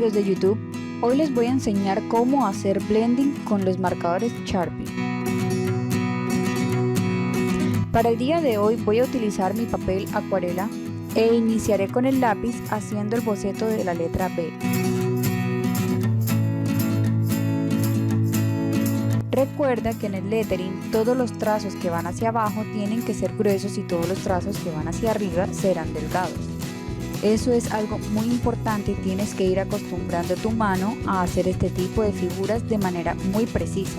los de YouTube, hoy les voy a enseñar cómo hacer blending con los marcadores Sharpie. Para el día de hoy voy a utilizar mi papel acuarela e iniciaré con el lápiz haciendo el boceto de la letra B. Recuerda que en el lettering todos los trazos que van hacia abajo tienen que ser gruesos y todos los trazos que van hacia arriba serán delgados. Eso es algo muy importante y tienes que ir acostumbrando tu mano a hacer este tipo de figuras de manera muy precisa.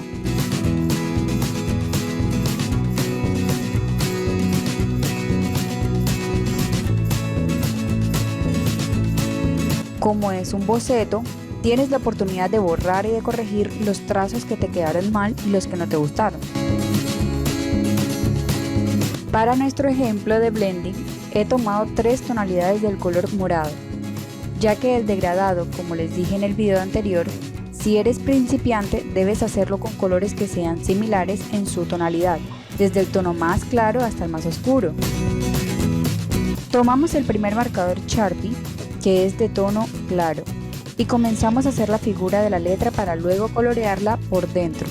Como es un boceto, tienes la oportunidad de borrar y de corregir los trazos que te quedaron mal y los que no te gustaron. Para nuestro ejemplo de blending, he tomado 3 tonalidades del color morado, ya que el degradado, como les dije en el video anterior, si eres principiante debes hacerlo con colores que sean similares en su tonalidad, desde el tono más claro hasta el más oscuro. Tomamos el primer marcador Sharpie, que es de tono claro, y comenzamos a hacer la figura de la letra para luego colorearla por dentro.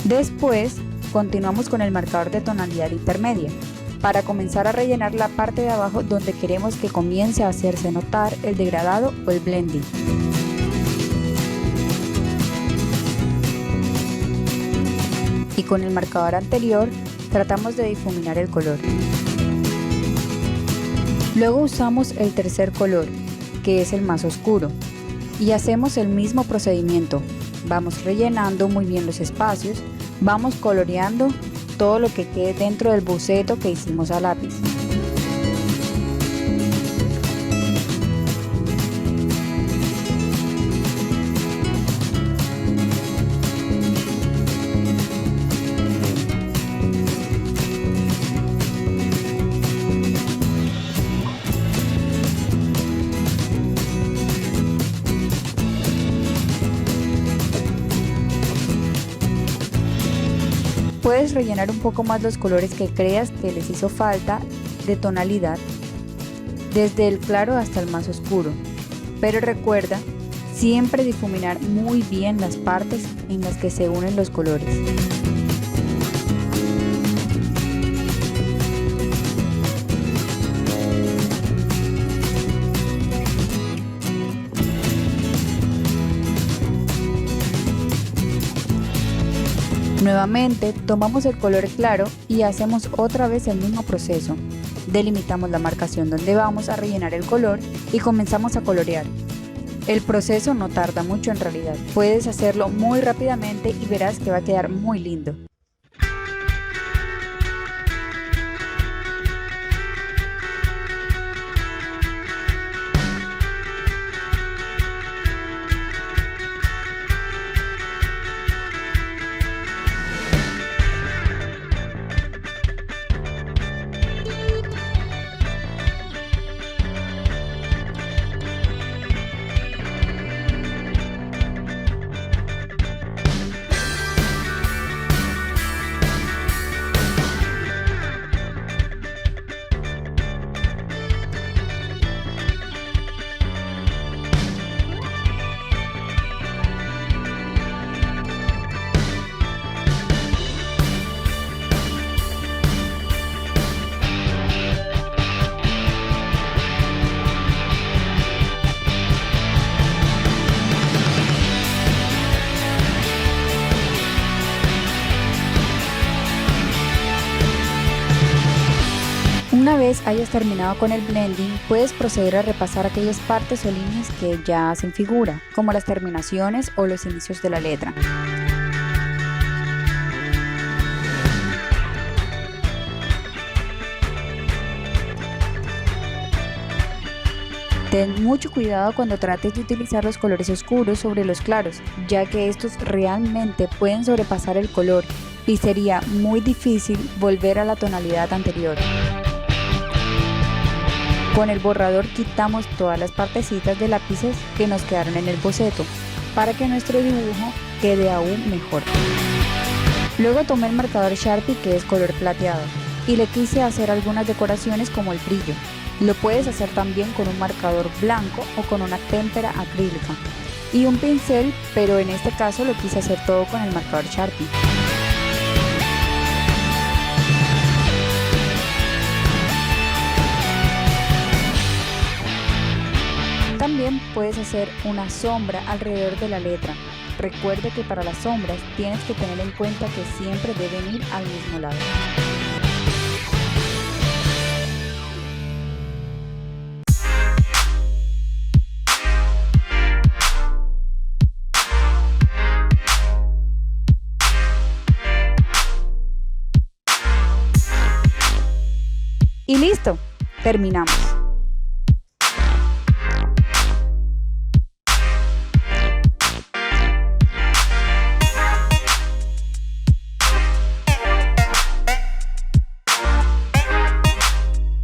Después, continuamos con el marcador de tonalidad intermedia, para comenzar a rellenar la parte de abajo donde queremos que comience a hacerse notar el degradado o el blending. Y con el marcador anterior, tratamos de difuminar el color. Luego usamos el tercer color, que es el más oscuro, y hacemos el mismo procedimiento. Vamos rellenando muy bien los espacios. Vamos coloreando todo lo que quede dentro del boceto que hicimos a lápiz. Puedes rellenar un poco más los colores que creas que les hizo falta de tonalidad, desde el claro hasta el más oscuro, pero recuerda siempre difuminar muy bien las partes en las que se unen los colores. Nuevamente tomamos el color claro y hacemos otra vez el mismo proceso. Delimitamos la marcación donde vamos a rellenar el color y comenzamos a colorear. El proceso no tarda mucho en realidad, puedes hacerlo muy rápidamente y verás que va a quedar muy lindo. Una vez hayas terminado con el blending, puedes proceder a repasar aquellas partes o líneas que ya hacen figura, como las terminaciones o los inicios de la letra. Ten mucho cuidado cuando trates de utilizar los colores oscuros sobre los claros, ya que estos realmente pueden sobrepasar el color y sería muy difícil volver a la tonalidad anterior. Con el borrador quitamos todas las partecitas de lápices que nos quedaron en el boceto para que nuestro dibujo quede aún mejor. Luego tomé el marcador Sharpie, que es color plateado, y le quise hacer algunas decoraciones como el brillo. Lo puedes hacer también con un marcador blanco o con una témpera acrílica y un pincel, pero en este caso lo quise hacer todo con el marcador Sharpie. También puedes hacer una sombra alrededor de la letra. Recuerde que para las sombras tienes que tener en cuenta que siempre deben ir al mismo lado. Y listo, terminamos.